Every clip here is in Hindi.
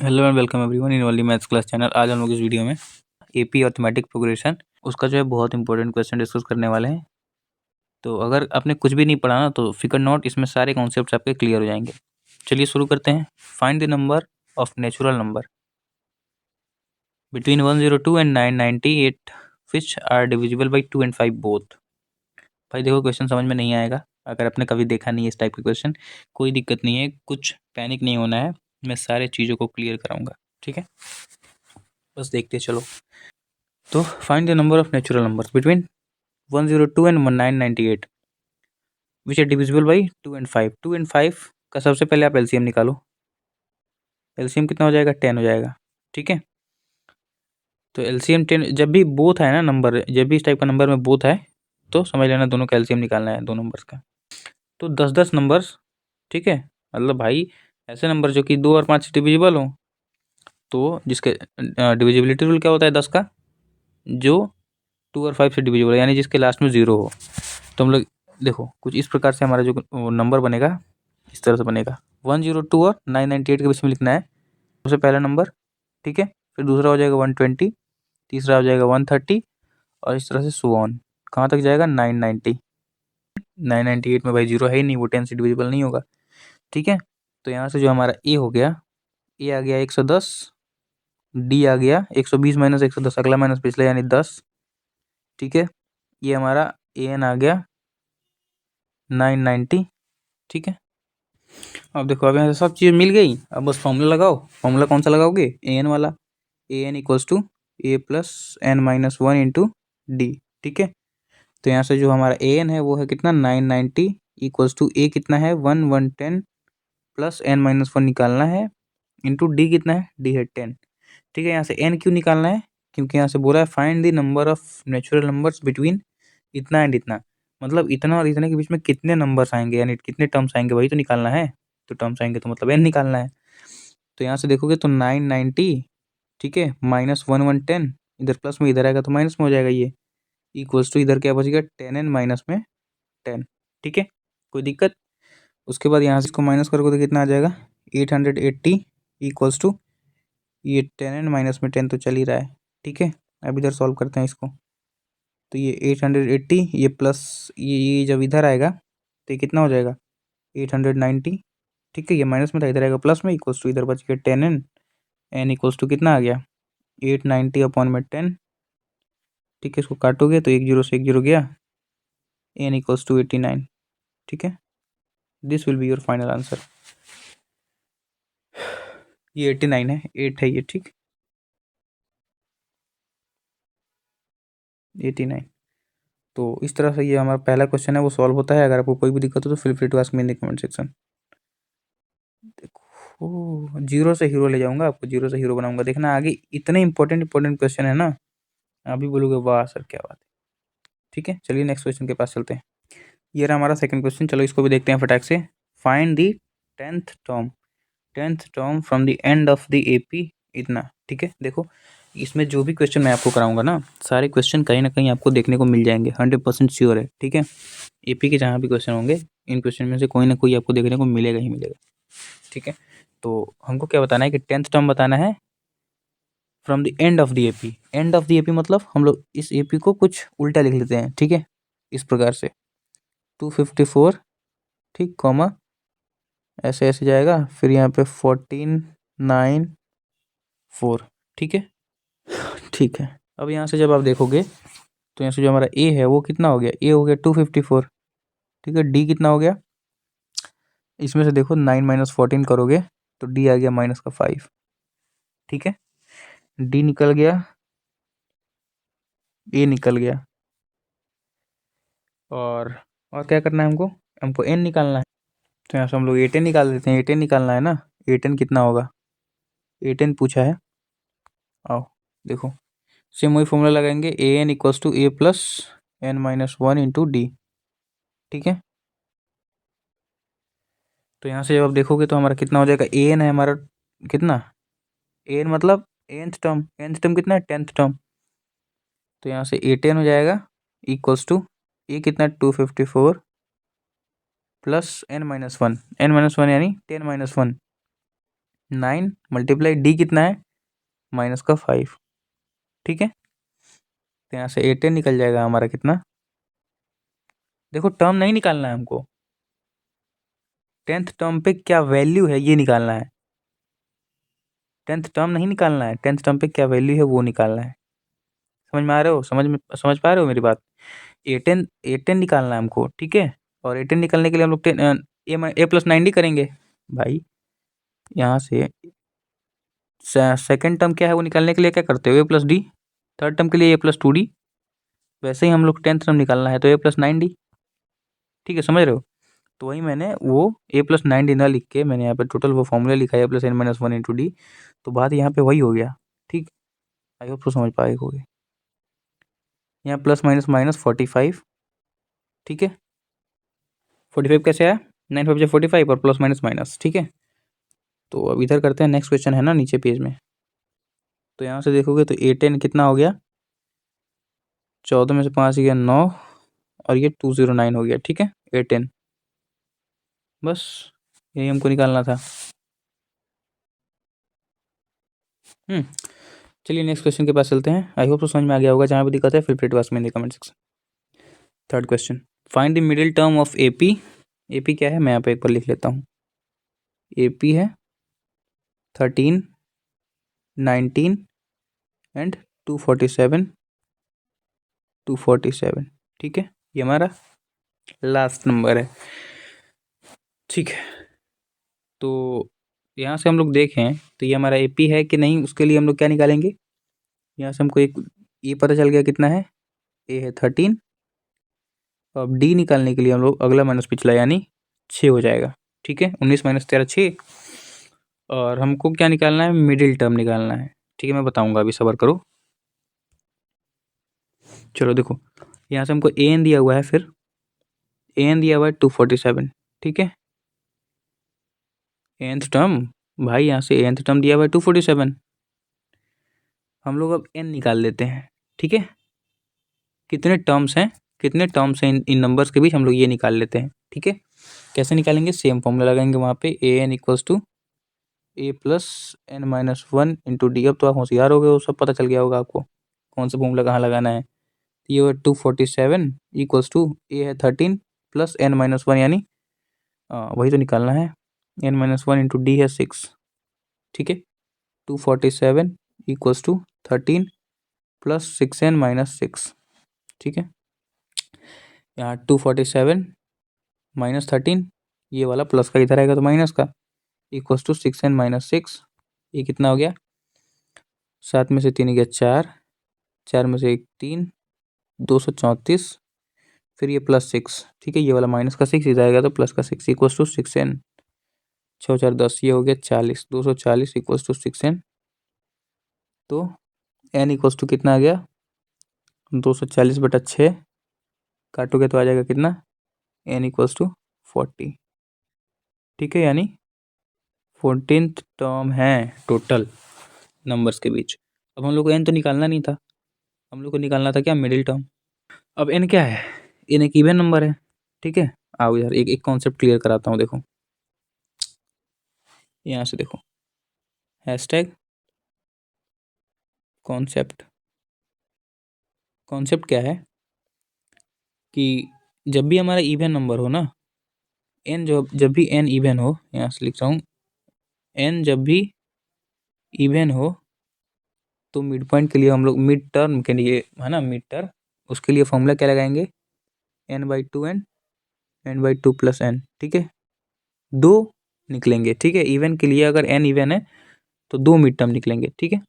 Hello and welcome everyone in only maths class channel. आज हम लोग इस वीडियो में एपी अर्थमेटिक प्रोग्रेशन उसका जो है बहुत इंपॉर्टेंट क्वेश्चन डिस्कस करने वाले हैं। तो अगर आपने कुछ भी नहीं पढ़ा ना तो फिकर नॉट, इसमें सारे कॉन्सेप्ट्स आपके क्लियर हो जाएंगे। चलिए शुरू करते हैं। Find the number of natural number between 102 and 998 which are divisible by 2 and 5 both. भाई देखो, क्वेश्चन समझ में नहीं आएगा अगर आपने कभी देखा नहीं है इस टाइप के क्वेश्चन। कोई दिक्कत नहीं है, कुछ पैनिक नहीं होना है, मैं सारे चीज़ों को क्लियर कराऊंगा। ठीक है, बस देखते चलो। तो find the number of natural numbers between 102 and 998 which are divisible by 2 and 5। 2 and 5 का सबसे पहले आप एलसीएम निकालो। एलसीएम कितना हो जाएगा? 10 हो जाएगा। ठीक है, तो एलसीएम 10 जब भी बोथ है ना नंबर, जब भी इस टाइप का नंबर में बोथ है तो समझ लेना दोनों का एलसीएम निकालना है, दो नंबर्स का। तो 10-10 नंबर्स, ठीक है, मतलब भाई ऐसे नंबर जो कि 2 और 5 डिविजिबल हो, तो जिसके डिविजिबिलिटी रूल क्या होता है 10 का, जो 2 और 5 से डिविजिबल है, यानी जिसके लास्ट में 0 हो। तो हम लोग देखो कुछ इस प्रकार से हमारा जो नंबर बनेगा इस तरह से बनेगा। 102 और 998 के बीच में लिखना है सबसे पहला नंबर। ठीक है, फिर दूसरा हो जाएगा 120, तीसरा हो जाएगा 130 और इस तरह से सो ऑन। कहाँ तक जाएगा? 990। 998 में भाई 0 है ही नहीं, वो 10 से डिविजिबल नहीं होगा। ठीक है, तो यहाँ से जो हमारा ए हो गया, ए आ गया 110, डी आ गया 120 माइनस 110, अगला माइनस पिछला यानी 10। ठीक है, ये हमारा ए एन आ गया 990। ठीक है, अब देखो, अब यहाँ से सब चीज़ मिल गई। अब बस फॉर्मूला लगाओ। फॉर्मूला कौन सा लगाओगे? ए एन वाला। A N equals to A plus N minus one into D. ठीक है, तो यहाँ से जो हमारा ए एन है वो है कितना? 990 इक्वल्स टू ए कितना है? 110 प्लस एन माइनस वन निकालना है इंटू डी कितना है? डी है 10। ठीक है, यहाँ से एन क्यों निकालना है? क्योंकि यहाँ से बोला है find the number of natural numbers between इतना एंड इतना, मतलब इतना और इतने के बीच में कितने नंबर्स आएंगे, यानी कितने टर्म्स आएंगे वही तो निकालना है। तो टर्म्स आएंगे तो मतलब एन निकालना है। तो यहाँ से देखोगे तो 990, ठीक है, माइनस 110, इधर प्लस में इधर आएगा तो माइनस में हो जाएगा ये, इक्वल्स टू इधर क्या बचेगा? 10n माइनस में 10। ठीक है, कोई दिक्कत? उसके बाद यहाँ से इसको माइनस करोगे तो कितना आ जाएगा? 880 इक्वल्स टू ये 10n माइनस में 10 तो चल ही रहा है। ठीक है, अब इधर सॉल्व करते हैं इसको। तो ये 880, ये प्लस ये जब इधर आएगा तो ये कितना हो जाएगा? 890। ठीक है, ये माइनस में था, इधर आएगा प्लस में, इक्वल्स टू इधर बच गया 10n। एन इक्वल्स टू कितना आ गया? 890 अपॉन में 10। ठीक है, इसको काटोगे तो एक जीरो से एक जीरो गया, एन इक्वल्स टू 89। ठीक है, this will be your final answer. ये 89 है, 8 है ये। ठीक, 89। तो इस तरह से ये हमारा पहला क्वेश्चन है वो सॉल्व होता है। अगर आपको कोई भी दिक्कत हो तो feel free to ask me in the comment section. देखो, जीरो से हीरो ले जाऊंगा आपको, जीरो से हीरो बनाऊंगा। देखना आगे इतने इंपॉर्टेंट क्वेश्चन है ना, अभी बोलोगे वाह सर क्या बात है। ठीक है, चलिए नेक्स्ट क्वेश्चन के पास चलते हैं। ये रहा हमारा सेकंड क्वेश्चन, चलो इसको भी देखते हैं फटाक से। Find the 10th term, 10th term from the end of the AP इतना। ठीक है, देखो इसमें जो भी क्वेश्चन मैं आपको कराऊंगा ना, सारे क्वेश्चन कहीं ना कहीं आपको देखने को मिल जाएंगे, 100% श्योर है। ठीक है, एपी के जहाँ भी क्वेश्चन होंगे, इन क्वेश्चन में से कोई ना कोई आपको देखने को मिलेगा ही मिलेगा। ठीक है, तो हमको क्या बताना है कि 10th टर्म बताना है from the end of the AP. End of the AP मतलब हम लोग इस एपी को कुछ उल्टा लिख लेते हैं। ठीक है, इस प्रकार से 254, ठीक, कॉमा ऐसे ऐसे जाएगा, फिर यहाँ पे 1494। ठीक है, ठीक है, अब यहाँ से जब आप देखोगे तो यहाँ से जो हमारा ए है वो कितना हो गया? ए हो गया 254। ठीक है, डी कितना हो गया? इसमें से देखो 9 माइनस 14 करोगे तो डी आ गया माइनस का 5। ठीक है, डी निकल गया, ए निकल गया, और क्या करना है हमको? हमको एन निकालना है। तो यहाँ से हम लोग ए टेन निकाल देते हैं। ए टेन निकालना है ना, ए टेन कितना होगा? ए टेन पूछा है, आओ देखो, सेम वही फॉर्मूला लगाएंगे, A N equals to A plus N minus one into D. ठीक है, तो यहाँ से जब आप देखोगे तो हमारा कितना हो जाएगा? ए एन है हमारा कितना? ए एन मतलब nth टर्म, nth टर्म कितना है? 10th term. तो यहाँ से ए टेन हो जाएगा इक्वल्स टू ए कितना? 254 plus N minus one, N minus one यानी 10 माइनस वन, 9 मल्टीप्लाई डी कितना है, -5, ठीक है। तो यहाँ से 8 निकल जाएगा हमारा कितना, देखो टर्म नहीं निकालना है हमको, 10th टर्म पे क्या वैल्यू है ये निकालना है, 10th टर्म नहीं निकालना है, 10th टर्म पे क्या वैल्यू है वो निकालना है। समझ में आ रहे हो, समझ पा रहे हो मेरी बात। ए टेन निकालना है हमको, ठीक है। और ए टेन निकालने के लिए हम लोग ए प्लस 90 करेंगे भाई। यहाँ से सेकेंड टर्म क्या है वो निकालने के लिए क्या करते हो, ए प्लस डी। थर्ड टर्म के लिए ए प्लस 2d। वैसे ही हम लोग 10th टर्म निकालना है तो ए प्लस 9d, ठीक है, समझ रहे हो। तो वही मैंने वो ए प्लस 9d ना लिख के मैंने यहाँ पे टोटल वो फॉर्मूला लिखा है, ए प्लस n-1 इंटू डी। तो बात यहाँ पे वही हो गया, ठीक। आई होप तो समझ पाए होगे। यहाँ प्लस माइनस माइनस 45, ठीक है। 45 कैसे आया, 9 5 जा 45 और प्लस माइनस माइनस, ठीक है। तो अब इधर करते हैं, नेक्स्ट क्वेश्चन है ना नीचे पेज में। तो यहाँ से देखोगे तो ए 10 कितना हो गया, 14 में से 5 गया 9, और ये 209 हो गया, ठीक है, ए 10। बस यही हमको निकालना था। चलिए नेक्स्ट क्वेश्चन के पास चलते हैं। आई होप तो समझ में आ गया होगा, जहाँ भी दिक्कत है फिर फिर वास में इन the comment section. Third question, find the middle term of AP. AP क्या है मैं यहाँ पे एक बार लिख लेता हूँ। एपी है 13, 19 एंड 247, 247, ठीक है। ये हमारा लास्ट नंबर है, ठीक है। तो यहाँ से हम लोग देखें तो ये हमारा एपी है कि नहीं, उसके लिए हम लोग क्या निकालेंगे। यहाँ से हमको एक ये पता चल गया कितना है, ए है 13। अब डी निकालने के लिए हम लोग अगला माइनस पिछला यानी 6 हो जाएगा, ठीक है। 19 माइनस 13 6। और हमको क्या निकालना है, मिडिल टर्म निकालना है, ठीक है। मैं बताऊंगा, अभी सब्र करो। चलो देखो, यहाँ से हमको ए एन दिया हुआ है, फिर ए एन दिया हुआ है 247, ठीक है। एंथ टर्म भाई, यहाँ से एंथ टर्म दिया हुआ है 247। हम लोग अब एन निकाल लेते हैं, ठीक है। कितने टर्म्स हैं, कितने टर्म्स हैं इन नंबर्स के बीच, हम लोग ये निकाल लेते हैं, ठीक है। कैसे निकालेंगे, सेम फॉर्मूला लगाएंगे वहाँ पे, A N equals to A plus n-1 into D. अब तो आप होशियार हो गए, वो सब पता चल गया होगा आपको कौन सा फॉर्मूला कहाँ लगाना है। ये 247 इक्वल्स टू ए है 13 प्लस n-1 यानी वही तो निकालना है, n-1 इंटू डी है 6, ठीक है। 247 इक्वल्स टू 13 प्लस 6n-6, ठीक है। यहाँ 247 -13, ये वाला प्लस का इधर आएगा तो माइनस का, इक्वल्स टू 6n-6। ये कितना हो गया, 7 में से 3 गया 4, 4 में से 1 3, 234, फिर ये +6, ठीक है। ये वाला माइनस का 6 इधर आएगा तो प्लस का 6 इक्वल्स टू 6n, 6 4 10, ये हो गया 40, 240 इक्वल्स टू 6n। तो n इक्वल्स टू कितना आ गया, 240/6, काटोगे तो आ जाएगा कितना, n इक्वल्स टू 40, ठीक है। यानी 14th टर्म है टोटल नंबर्स के बीच। अब हम लोग को n तो निकालना नहीं था, हम लोग को निकालना था क्या, मिडिल टर्म। अब n क्या है, n एक इवन नंबर है, ठीक है। आओ यार एक एक कॉन्सेप्ट क्लियर कराता हूँ, देखो यहाँ से देखो, हैशटैग कॉन्सेप्ट। कॉन्सेप्ट क्या है कि जब भी हमारा इवन नंबर हो ना, n जब भी n इवन हो, यहाँ से लिख रहा हूँ, n जब भी इवन हो तो मिड पॉइंट के लिए हम लोग, मिड टर्म के लिए है ना, मिड टर्म, उसके लिए फॉर्मूला क्या लगाएंगे, n/2 n/2 प्लस n, ठीक है। दो निकलेंगे, ठीक है। इवन के लिए अगर n इवन है तो 2 मिड टर्म निकलेंगे, ठीक है।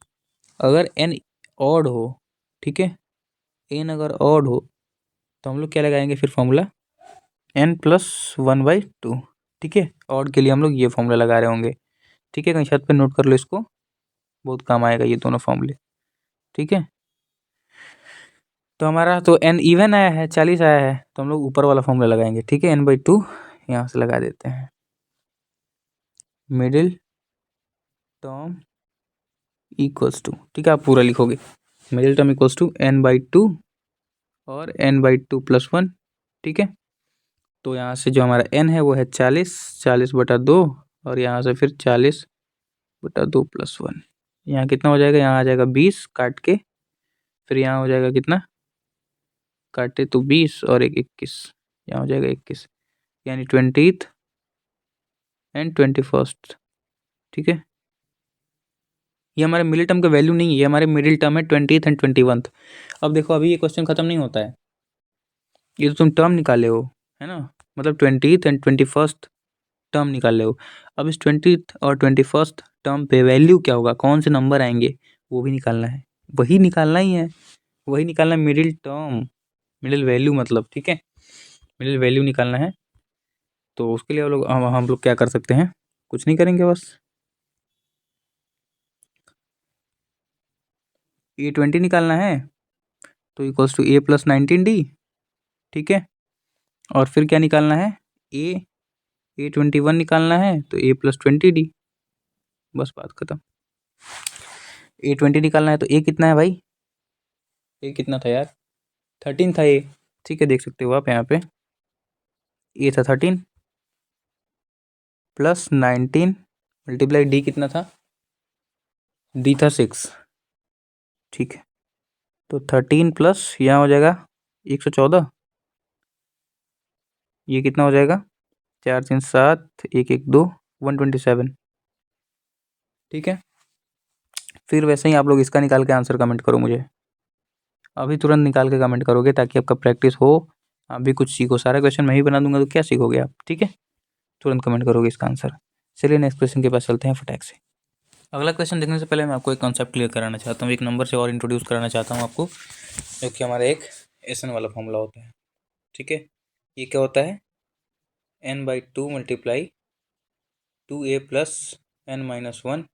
अगर n ऑड हो, ठीक है, n अगर ऑड हो तो हम लोग क्या लगाएंगे फिर फॉर्मूला, n+1/2, ठीक है। ऑड के लिए हम लोग ये फॉर्मूला लगा रहे होंगे, ठीक है। कहीं छत पे नोट कर लो इसको, बहुत काम आएगा ये दोनों फॉर्मूले, ठीक है। तो हमारा तो n इवन आया है, 40 आया है, तो हम लोग ऊपर वाला फॉर्मूला लगाएंगे, ठीक है। n/2 यहाँ से लगा देते हैं, मिडिल टर्म इक्वल्स टू, ठीक है। आप पूरा लिखोगे, middle term equals to n/2 और n/2 प्लस 1, ठीक है। तो यहाँ से जो हमारा n है वो है 40, 40/2, और यहाँ से फिर 40 बटा 2+1। यहाँ कितना हो जाएगा, यहाँ आ जाएगा 20 काट के, फिर यहाँ हो जाएगा कितना, काटे तो 20 और एक 21, यहाँ हो जाएगा 21, यानी 20th एंड 21st। ठीक है, ये हमारे मिडिल टर्म का वैल्यू नहीं है, ये हमारे मिडिल टर्म है 20th एंड 21st। अब देखो अभी ये क्वेश्चन खत्म नहीं होता है, ये तो तुम टर्म निकाले हो, है ना, मतलब 20th एंड 21st टर्म निकाले हो। अब इस 20th और 21st टर्म पे वैल्यू क्या होगा, कौन से नंबर आएंगे, वो भी निकालना है, वही निकालना ही है, वही निकालना है, मिडिल टर्म, मिडिल वैल्यू मतलब, ठीक है, मिडिल वैल्यू निकालना है। तो उसके लिए हम लोग क्या कर सकते हैं, कुछ नहीं करेंगे, बस A20 निकालना है, तो इक्वल्स टू A+19D। ठीक है, और फिर क्या निकालना है, A21 निकालना है, तो A+20D। बस बात खत्म। A20 निकालना है तो A कितना है भाई, A कितना था यार, 13 था A। ठीक है, देख सकते हो आप यहाँ पे, A था 13 प्लस 19 मल्टीप्लाई D कितना था, D था 6। ठीक है, तो 13 प्लस यहाँ हो जाएगा 114, ये कितना हो जाएगा, 4 3 7 1 1 2 127। ठीक है, फिर वैसे ही आप लोग इसका निकाल के आंसर कमेंट करो मुझे, अभी तुरंत निकाल के कमेंट करोगे ताकि आपका प्रैक्टिस हो, आप भी कुछ सीखो। सारा क्वेश्चन मैं ही बना दूंगा तो क्या सीखोगे आप, ठीक है, तुरंत कमेंट करोगे इसका आंसर। चलिए नेक्स्ट क्वेश्चन के पास चलते हैं फटाक से। अगला क्वेश्चन देखने से पहले मैं आपको एक कॉन्सेप्ट क्लियर कराना चाहता हूँ, एक नंबर से और इंट्रोड्यूस कराना चाहता हूँ आपको, जो कि हमारा एक एसन वाला फॉर्मूला होता है। ठीक है, ये क्या होता है, n/2 multiply 2a plus n-1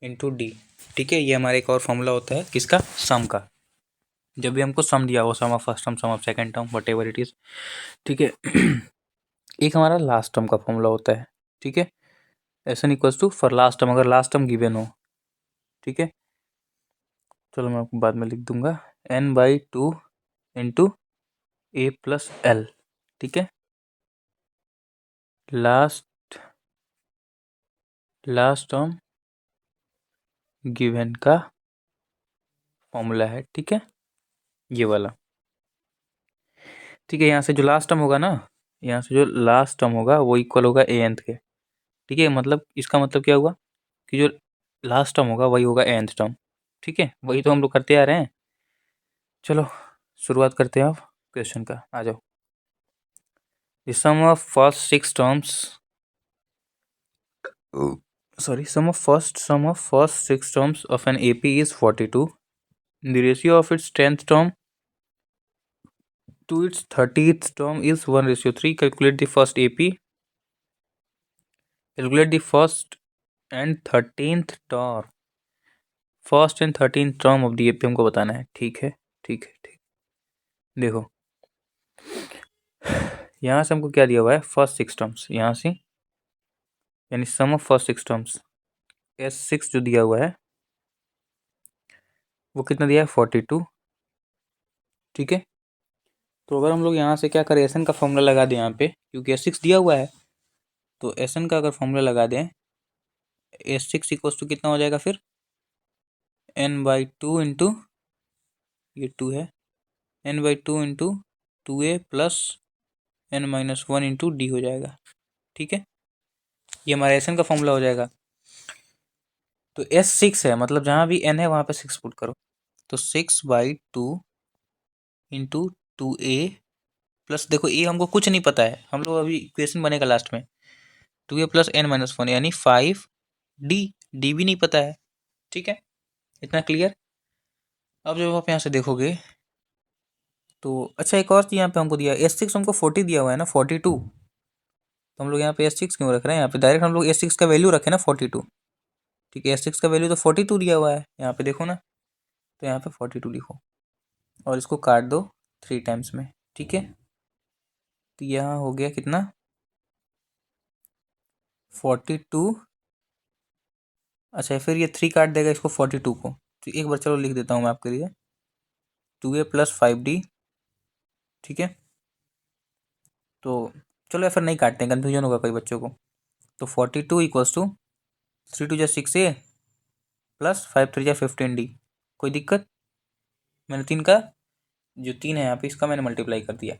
into D. ठीक है, ये हमारा एक और फॉर्मूला होता है किसका, सम का, जब भी हमको सम दिया हो, sum of first term, sum of second term, whatever it is. ठीक है, एक हमारा लास्ट टर्म का फॉर्मूला होता है। ठीक है, N equals to for last term, अगर लास्ट टर्म गिवन हो। ठीक है, चलो मैं आपको बाद में लिख दूंगा, n/2 इंटू A+L। ठीक है, लास्ट टर्म गिवन का फॉर्मूला है। ठीक है, ये वाला। ठीक है, यहाँ से जो लास्ट टर्म होगा ना, यहाँ से जो लास्ट टर्म होगा वो इक्वल होगा nth के। ठीक है, मतलब इसका मतलब क्या हुआ कि जो लास्ट टर्म होगा वही होगा nth टर्म। ठीक है, वही तो हम लोग करते आ रहे हैं। चलो शुरुआत करते हैं आप क्वेश्चन का, आ जाओ। The sum of first six terms, sum of first six terms of an AP is 42. The ratio of its 10th term to its 30th term is 1:3. Calculate the first AP. Calculate the first and 13th term. First and 13th term of the AP हमको बताना है। ठीक है, ठीक है, ठीक। देखो यहाँ से हमको क्या दिया हुआ है, फर्स्ट सिक्स टर्म्स, यहाँ से यानी sum of first six terms, S6 जो दिया हुआ है वो कितना दिया है, 42। ठीक है, तो अगर हम लोग यहाँ से क्या करें, एस एन का फॉर्मूला लगा दें यहाँ पे, क्योंकि S6 दिया हुआ है, तो एस एन का अगर फॉर्मूला लगा दें, S6 इक्वल्स टू कितना हो जाएगा फिर, n/2 इंटू, ये 2 है, n/2 into 2a plus n-1 into D हो जाएगा। ठीक है, ये हमारा एस एन का फॉर्मूला हो जाएगा। तो S6 है, मतलब जहाँ भी n है वहाँ पे 6 पुट करो, तो 6/2 इंटू 2a प्लस, देखो ए हमको कुछ नहीं पता है, हम लोग अभी इक्वेशन बनेगा लास्ट में, 2a प्लस n-1 यानी 5d, डी भी नहीं पता है। ठीक है, इतना क्लियर। अब जब आप यहाँ से देखोगे तो अच्छा, एक और चीज़ यहाँ पे हमको दिया, S6 हमको 40 दिया हुआ है ना, 42, तो हम लोग यहाँ पे S6 क्यों रख रहे हैं, यहाँ पे डायरेक्ट हम लोग S6 का वैल्यू रखें ना, 42। ठीक है, S6 का वैल्यू तो 42 दिया हुआ है, यहाँ पे देखो ना, तो यहाँ पे 42 लिखो और इसको काट दो 3 टाइम्स में। ठीक है, तो यहाँ हो गया कितना, 42। अच्छा, फिर ये 3 काट देगा इसको 42 को, तो एक बार चलो लिख देता हूँ मैं आपके लिए, 2a प्लस 5d। ठीक है, तो चलो या फिर नहीं काटते हैं, कन्फ्यूजन होगा कई बच्चों को। तो 42 equals to 3 2 6A plus 5 3 15D। कोई दिक्कत? मैंने 3 का जो 3 है यहाँ पे इसका मैंने मल्टीप्लाई कर दिया।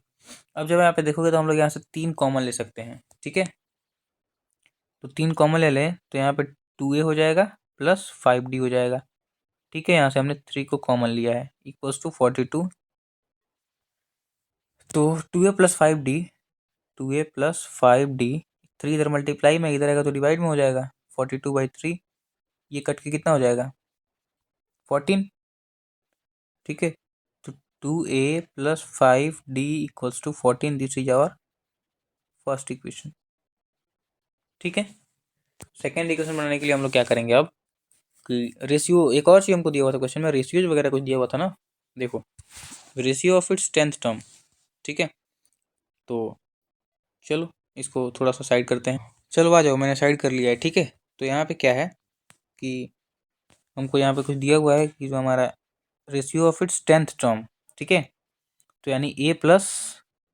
अब जब यहाँ पे देखोगे तो हम लोग यहाँ से 3 कॉमन ले सकते हैं, ठीक है। तो 3 कॉमन ले लें तो यहाँ पे 2A हो जाएगा प्लस 5D हो जाएगा, ठीक है। यहाँ से हमने 3 को कॉमन लिया है इक्वल्स टू 42। तो 2A plus 5D, 2A plus 5D, 3 इधर मल्टीप्लाई में, इधर आएगा तो डिवाइड में हो जाएगा। 42/3 ये कट के कितना हो जाएगा? 14, ठीक है। तो 2A plus 5D equals to 14, this is our first equation, ठीक है। सेकेंड इक्वेशन बनाने के लिए हम लोग क्या करेंगे अब कि रेशियो, एक और चीज़ हमको दिया हुआ था क्वेश्चन में, रेशियोज वगैरह कुछ दिया हुआ था ना। देखो ratio of its 10th term, ठीक है। तो चलो इसको थोड़ा सा साइड करते हैं। चलो आ जाओ, मैंने साइड कर लिया है, ठीक है। तो यहाँ पे क्या है कि हमको यहाँ पे कुछ दिया हुआ है कि जो हमारा ratio of its 10th term, ठीक है। तो यानी A plus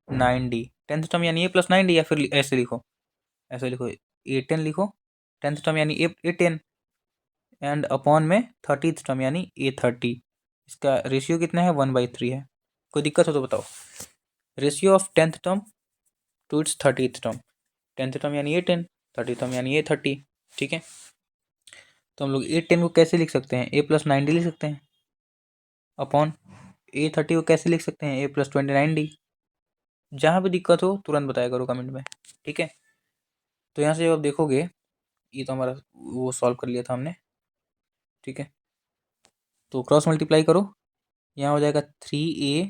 9D 10th term यानी A प्लस 9D, या फिर ऐसे लिखो, ऐसे लिखो A10 लिखो 10th टर्म यानी A10 एंड अपॉन में 30th टर्म यानी A30। इसका रेशियो कितना है? 1/3 है। कोई दिक्कत हो तो बताओ। Ratio of 10th term to its 30th term, 10th term यानी A10, 30th टर्म यानी A30, ठीक है। तो हम लोग A10 को कैसे लिख सकते हैं? A प्लस 9D लिख सकते हैं अपॉन A30 को कैसे लिख सकते हैं? A plus 29D। जहाँ भी दिक्कत हो तुरंत बताया करो कमेंट में, ठीक है। तो यहाँ से जब आप देखोगे, ये तो हमारा वो सॉल्व कर लिया था हमने, ठीक है। तो क्रॉस मल्टीप्लाई करो, यहाँ हो जाएगा 3A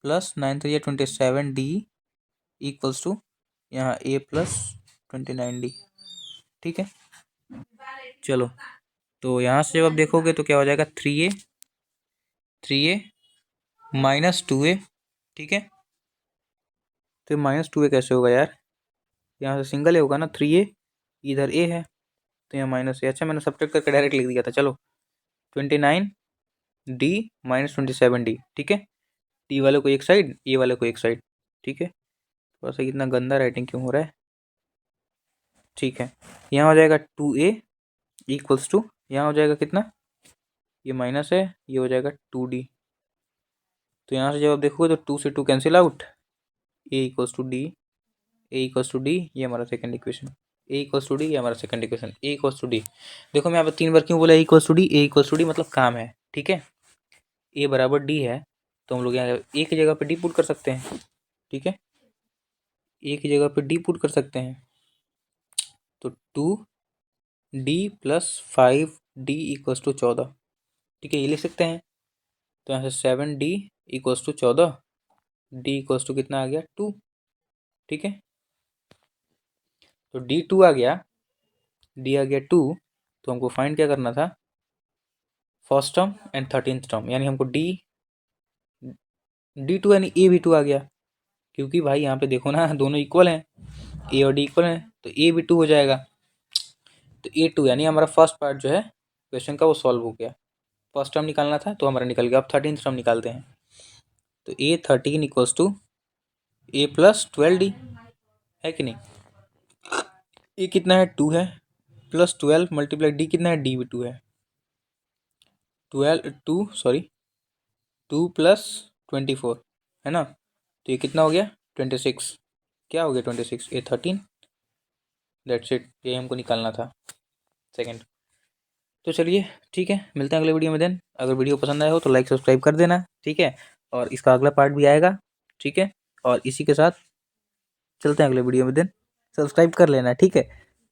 plus 9 3 27D equals to यहाँ A प्लस 29D, ठीक है। चलो तो यहाँ से जब आप देखोगे तो क्या हो जाएगा? 3A माइनस 2A, ठीक है। तो माइनस 2A कैसे होगा यार? यहाँ से सिंगल ए होगा ना, 3A इधर A है तो यहाँ माइनस ए। अच्छा मैंने सब्ट्रैक्ट करके डायरेक्ट लिख दिया था। चलो 29D माइनस 27D, ठीक है। डी वाले को एक साइड, ए वाले को एक साइड, ठीक है। थोड़ा सा इतना गंदा राइटिंग क्यों हो रहा है? ठीक है। यहाँ हो जाएगा 2A इक्वल्स टू, यहाँ हो जाएगा कितना? ये माइनस है, ये हो जाएगा 2D। तो यहाँ से जब आप देखोगे तो 2 से 2 cancel out, A equals to D, A equals to D, ये हमारा second equation. A equals to D, ये हमारा second equation. A equals to D, देखो मैं यहाँ पे 3 बार क्यों बोला A equals to D? A equals to D मतलब काम है, ठीक है। A बराबर D है तो हम लोग यहाँ A की जगह पे D पुट कर सकते हैं, ठीक है। A की जगह पे D पुट कर सकते हैं तो 2D plus 5D equals to 14, ठीक है, ये लिख सकते हैं। तो यहाँ से 7D equals to 14, D equals to कितना आ गया? 2, ठीक है। तो D 2 आ गया, D आ गया 2। तो हमको फाइंड क्या करना था? First term and 13th term, यानी हमको D2 यानी A भी 2 आ गया, क्योंकि भाई यहाँ पे देखो ना दोनों इक्वल हैं, A और D इक्वल हैं तो A भी 2 हो जाएगा। तो A2 यानी हमारा फर्स्ट पार्ट जो है क्वेश्चन का वो सॉल्व हो गया। फर्स्ट टर्म निकालना था तो हमारा निकल गया। अब 13th टर्म निकालते हैं। तो A13 equals to A plus 12D, है कि नहीं? A कितना है? 2 है, प्लस 12 मल्टीप्लाई D कितना है? D भी 2 है। 2 प्लस 24 है ना, तो ये कितना हो गया? 26। क्या हो गया 26? A13, दैट्स इट, ये हमको निकालना था सेकंड। तो चलिए ठीक है, मिलते हैं अगले वीडियो में। देन अगर वीडियो पसंद आया हो तो लाइक सब्सक्राइब कर देना, ठीक है। और इसका अगला पार्ट भी आएगा, ठीक है। और इसी के साथ चलते हैं अगले वीडियो में। देन सब्सक्राइब कर लेना, ठीक है।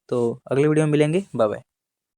तो अगले वीडियो में मिलेंगे, बाय बाय।